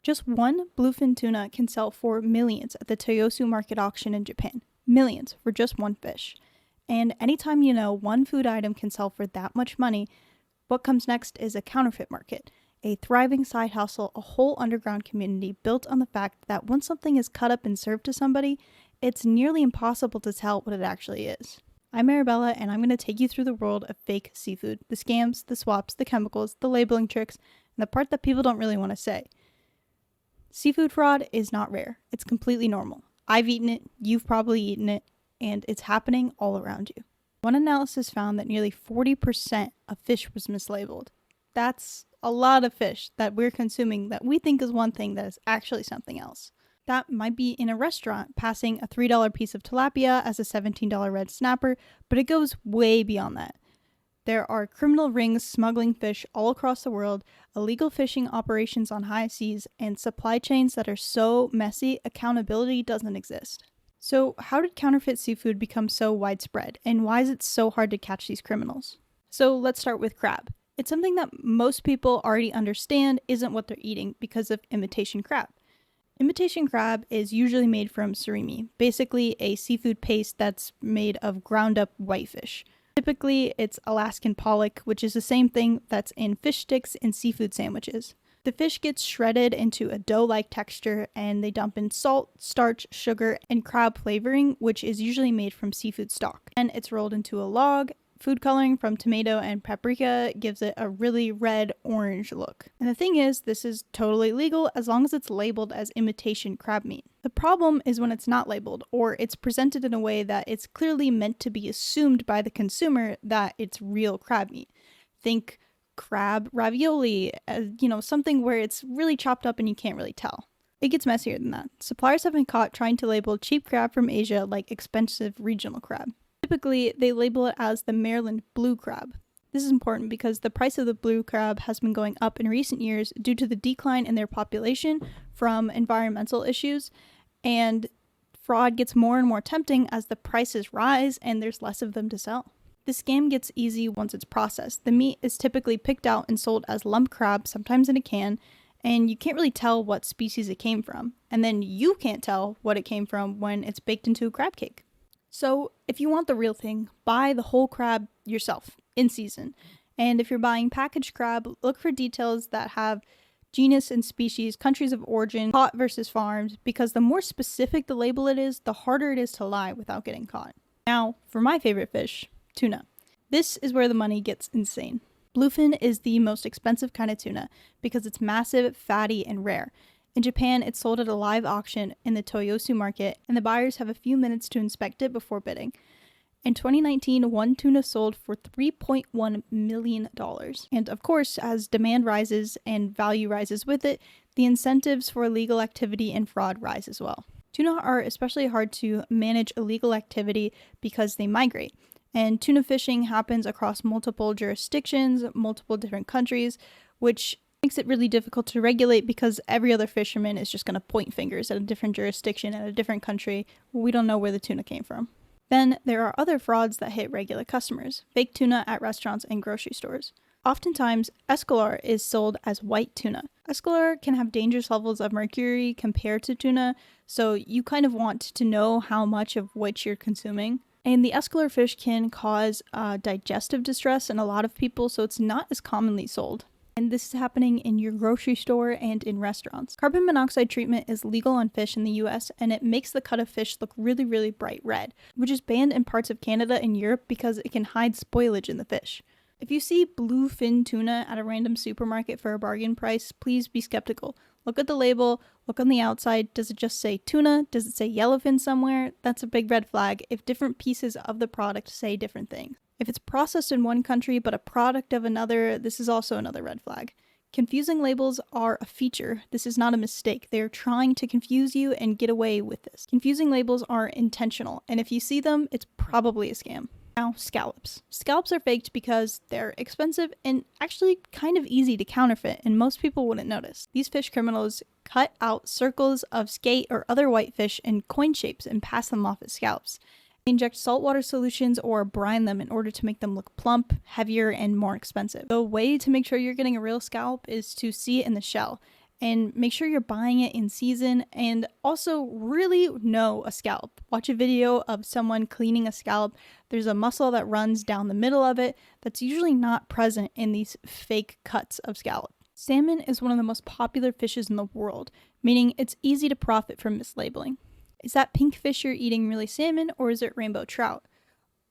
Just one bluefin tuna can sell for millions at the Toyosu market auction in Japan. Millions for just one fish. And anytime one food item can sell for that much money, what comes next is a counterfeit market. A thriving side hustle, a whole underground community built on the fact that once something is cut up and served to somebody, it's nearly impossible to tell what it actually is. I'm Arabella, and I'm going to take you through the world of fake seafood, the scams, the swaps, the chemicals, the labeling tricks, and the part that people don't really want to say. Seafood fraud is not rare. It's completely normal. I've eaten it, you've probably eaten it, and it's happening all around you. One analysis found that nearly 40% of fish was mislabeled. That's a lot of fish that we're consuming that we think is one thing that is actually something else. That might be in a restaurant, passing a $3 piece of tilapia as a $17 red snapper, but it goes way beyond that. There are criminal rings smuggling fish all across the world, illegal fishing operations on high seas, and supply chains that are so messy, accountability doesn't exist. So how did counterfeit seafood become so widespread, and why is it so hard to catch these criminals? So let's start with crab. It's something that most people already understand isn't what they're eating because of imitation crab. Imitation crab is usually made from surimi, basically a seafood paste that's made of ground up whitefish. Typically, it's Alaskan pollock, which is the same thing that's in fish sticks and seafood sandwiches. The fish gets shredded into a dough-like texture, and they dump in salt, starch, sugar, and crab flavoring, which is usually made from seafood stock. And it's rolled into a log. Food coloring from tomato and paprika gives it a really red-orange look. And the thing is, this is totally legal as long as it's labeled as imitation crab meat. The problem is when it's not labeled, or it's presented in a way that it's clearly meant to be assumed by the consumer that it's real crab meat. Think crab ravioli, something where it's really chopped up and you can't really tell. It gets messier than that. Suppliers have been caught trying to label cheap crab from Asia like expensive regional crab. Typically, they label it as the Maryland blue crab. This is important because the price of the blue crab has been going up in recent years due to the decline in their population from environmental issues, and fraud gets more and more tempting as the prices rise and there's less of them to sell. The scam gets easy once it's processed. The meat is typically picked out and sold as lump crab, sometimes in a can, and you can't really tell what species it came from. And then you can't tell what it came from when it's baked into a crab cake. So if you want the real thing, buy the whole crab yourself, in season. And if you're buying packaged crab, look for details that have genus and species, countries of origin, caught versus farmed, because the more specific the label it is, the harder it is to lie without getting caught. Now, for my favorite fish, tuna. This is where the money gets insane. Bluefin is the most expensive kind of tuna because it's massive, fatty, and rare. In Japan, it's sold at a live auction in the Toyosu market, and the buyers have a few minutes to inspect it before bidding. In 2019, one tuna sold for $3.1 million. And of course, as demand rises and value rises with it, the incentives for illegal activity and fraud rise as well. Tuna are especially hard to manage illegal activity because they migrate. And tuna fishing happens across multiple jurisdictions, multiple different countries, which makes it really difficult to regulate because every other fisherman is just going to point fingers at a different jurisdiction at a different country. We don't know where the tuna came from. Then there are other frauds that hit regular customers, fake tuna at restaurants and grocery stores. Oftentimes, escolar is sold as white tuna. Escolar can have dangerous levels of mercury compared to tuna, so you kind of want to know how much of which you're consuming. And the escolar fish can cause digestive distress in a lot of people, so it's not as commonly sold. And this is happening in your grocery store and in restaurants. Carbon monoxide treatment is legal on fish in the US, and it makes the cut of fish look really, really bright red, which is banned in parts of Canada and Europe because it can hide spoilage in the fish. If you see bluefin tuna at a random supermarket for a bargain price, please be skeptical. Look at the label, look on the outside. Does it just say tuna? Does it say yellowfin somewhere? That's a big red flag if different pieces of the product say different things. If it's processed in one country but a product of another, this is also another red flag. Confusing labels are a feature. This is not a mistake. They are trying to confuse you and get away with this. Confusing labels are intentional, and if you see them, it's probably a scam. Now, scallops. Scallops are faked because they're expensive and actually kind of easy to counterfeit, and most people wouldn't notice. These fish criminals cut out circles of skate or other whitefish in coin shapes and pass them off as scallops. They inject saltwater solutions or brine them in order to make them look plump, heavier, and more expensive. The way to make sure you're getting a real scallop is to see it in the shell. and make sure you're buying it in season, and also really know a scallop. Watch a video of someone cleaning a scallop. There's a muscle that runs down the middle of it that's usually not present in these fake cuts of scallop. Salmon is one of the most popular fishes in the world, meaning it's easy to profit from mislabeling. Is that pink fish you're eating really salmon, or is it rainbow trout?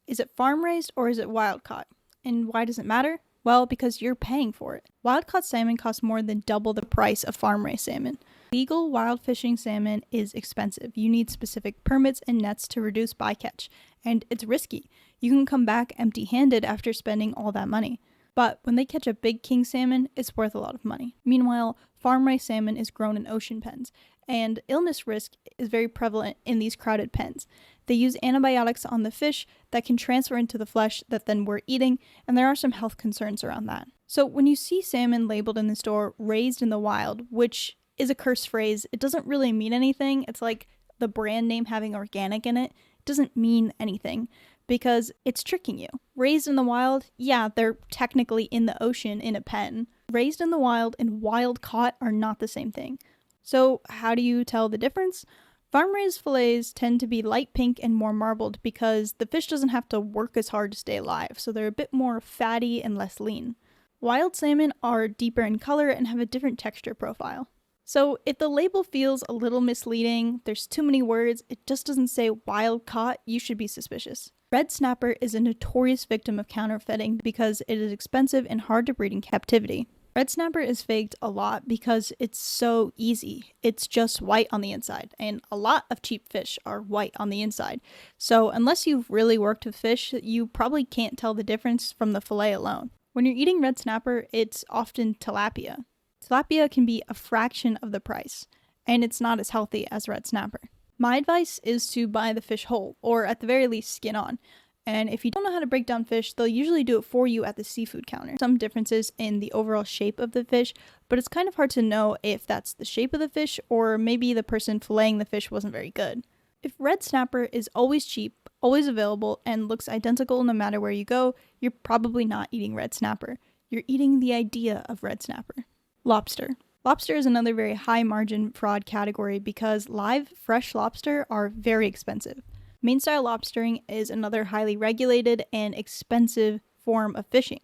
Is it farm raised or is it wild caught? And why does it matter? Well, because you're paying for it. Wild caught salmon costs more than double the price of farm raised salmon. Legal wild fishing salmon is expensive. You need specific permits and nets to reduce bycatch, and it's risky. You can come back empty handed after spending all that money. But when they catch a big king salmon, it's worth a lot of money. Meanwhile, farm-raised salmon is grown in ocean pens, and illness risk is very prevalent in these crowded pens. They use antibiotics on the fish that can transfer into the flesh that then we're eating, and there are some health concerns around that. So when you see salmon labeled in the store, raised in the wild, which is a cursed phrase, it doesn't really mean anything. It's like the brand name having organic in it. It doesn't mean anything, because it's tricking you. Raised in the wild, yeah, they're technically in the ocean in a pen. Raised in the wild and wild caught are not the same thing. So how do you tell the difference? Farm-raised fillets tend to be light pink and more marbled because the fish doesn't have to work as hard to stay alive, so they're a bit more fatty and less lean. Wild salmon are deeper in color and have a different texture profile. So if the label feels a little misleading, there's too many words, it just doesn't say wild caught, you should be suspicious. Red snapper is a notorious victim of counterfeiting because it is expensive and hard to breed in captivity. Red snapper is faked a lot because it's so easy. It's just white on the inside, and a lot of cheap fish are white on the inside. So unless you've really worked with fish, you probably can't tell the difference from the fillet alone. When you're eating red snapper, it's often tilapia. Tilapia can be a fraction of the price, and it's not as healthy as red snapper. My advice is to buy the fish whole, or at the very least skin on. And if you don't know how to break down fish, they'll usually do it for you at the seafood counter. Some differences in the overall shape of the fish, but it's kind of hard to know if that's the shape of the fish or maybe the person filleting the fish wasn't very good. If red snapper is always cheap, always available, and looks identical no matter where you go, you're probably not eating red snapper. You're eating the idea of red snapper. Lobster. Lobster is another very high margin fraud category because live, fresh lobster are very expensive. Main style lobstering is another highly regulated and expensive form of fishing.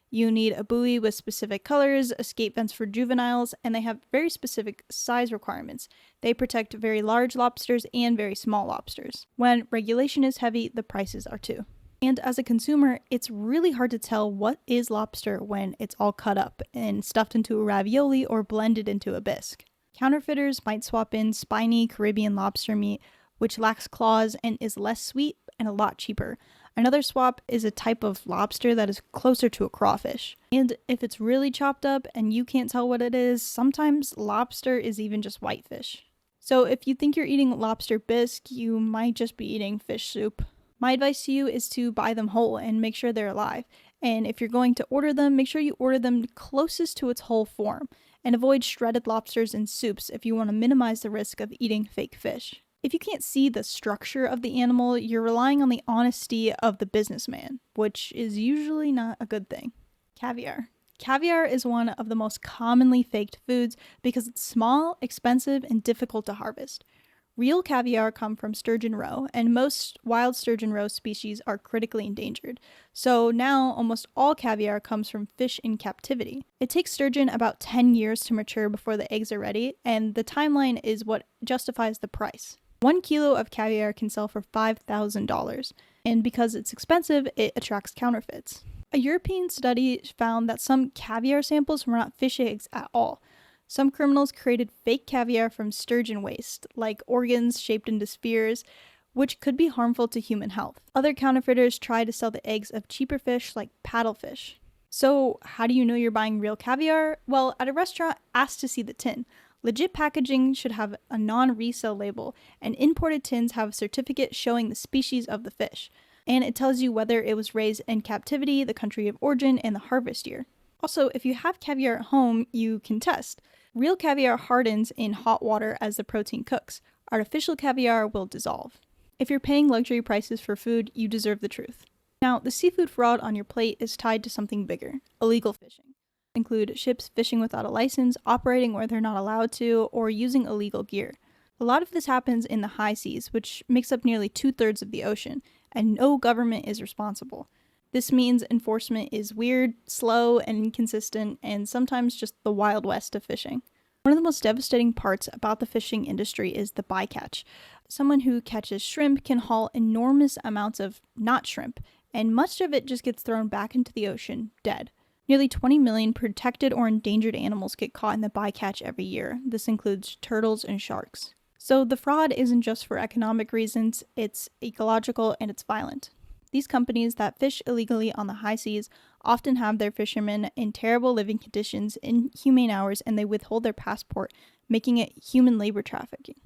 You need a buoy with specific colors, escape vents for juveniles, and they have very specific size requirements. They protect very large lobsters and very small lobsters. When regulation is heavy, the prices are too. And as a consumer, it's really hard to tell what is lobster when it's all cut up and stuffed into a ravioli or blended into a bisque. Counterfeiters might swap in spiny Caribbean lobster meat, which lacks claws and is less sweet and a lot cheaper. Another swap is a type of lobster that is closer to a crawfish. And if it's really chopped up and you can't tell what it is, sometimes lobster is even just whitefish. So if you think you're eating lobster bisque, you might just be eating fish soup. My advice to you is to buy them whole and make sure they're alive. And if you're going to order them, make sure you order them closest to its whole form. And avoid shredded lobsters in soups if you want to minimize the risk of eating fake fish. If you can't see the structure of the animal, you're relying on the honesty of the businessman, which is usually not a good thing. Caviar. Caviar is one of the most commonly faked foods because it's small, expensive, and difficult to harvest. Real caviar come from sturgeon roe, and most wild sturgeon roe species are critically endangered. So now almost all caviar comes from fish in captivity. It takes sturgeon about 10 years to mature before the eggs are ready, and the timeline is what justifies the price. 1 kilo of caviar can sell for $5,000, and because it's expensive, it attracts counterfeits. A European study found that some caviar samples were not fish eggs at all. Some criminals created fake caviar from sturgeon waste, like organs shaped into spears, which could be harmful to human health. Other counterfeiters try to sell the eggs of cheaper fish like paddlefish. So how do you know you're buying real caviar? Well, at a restaurant, ask to see the tin. Legit packaging should have a non-resale label, and imported tins have a certificate showing the species of the fish. And it tells you whether it was raised in captivity, the country of origin, and the harvest year. Also, if you have caviar at home, you can test. Real caviar hardens in hot water as the protein cooks. Artificial caviar will dissolve. If you're paying luxury prices for food, you deserve the truth. Now, the seafood fraud on your plate is tied to something bigger, illegal fishing. Include ships fishing without a license, operating where they're not allowed to, or using illegal gear. A lot of this happens in the high seas, which makes up nearly 2/3 of the ocean, and no government is responsible. This means enforcement is weird, slow, and inconsistent, and sometimes just the Wild West of fishing. One of the most devastating parts about the fishing industry is the bycatch. Someone who catches shrimp can haul enormous amounts of not shrimp, and much of it just gets thrown back into the ocean, dead. Nearly 20 million protected or endangered animals get caught in the bycatch every year. This includes turtles and sharks. So the fraud isn't just for economic reasons, it's ecological and it's violent. These companies that fish illegally on the high seas often have their fishermen in terrible living conditions, inhumane hours, and they withhold their passport, making it human labor trafficking.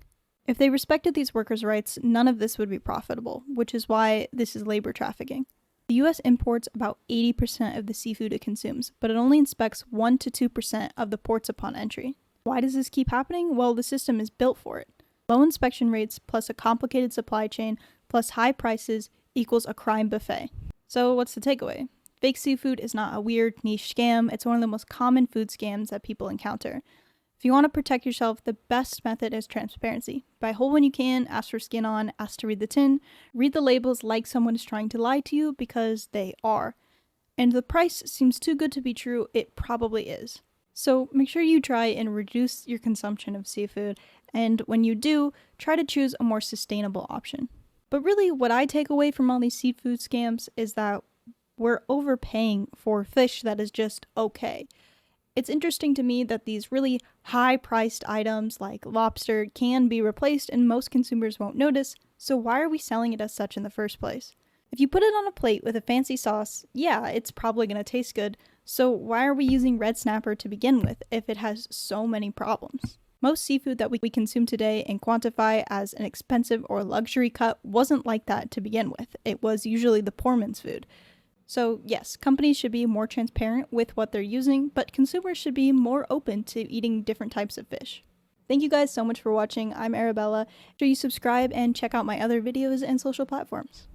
If they respected these workers' rights, none of this would be profitable, which is why this is labor trafficking. The US imports about 80% of the seafood it consumes, but it only inspects 1 to 2% of the ports upon entry. Why does this keep happening? Well, the system is built for it. Low inspection rates plus a complicated supply chain plus high prices equals a crime buffet. So what's the takeaway? Fake seafood is not a weird niche scam, it's one of the most common food scams that people encounter. If you want to protect yourself, the best method is transparency. Buy whole when you can, ask for skin on, ask to read the tin, read the labels like someone is trying to lie to you because they are. And the price seems too good to be true, it probably is. So make sure you try and reduce your consumption of seafood, and when you do, try to choose a more sustainable option. But really, what I take away from all these seafood scams is that we're overpaying for fish that is just okay. It's interesting to me that these really high-priced items like lobster can be replaced and most consumers won't notice, so why are we selling it as such in the first place? If you put it on a plate with a fancy sauce, yeah, it's probably going to taste good, so why are we using red snapper to begin with if it has so many problems? Most seafood that we consume today and quantify as an expensive or luxury cut wasn't like that to begin with. It was usually the poor man's food. So yes, companies should be more transparent with what they're using, but consumers should be more open to eating different types of fish. Thank you guys so much for watching. I'm Arabella. Make sure you subscribe and check out my other videos and social platforms.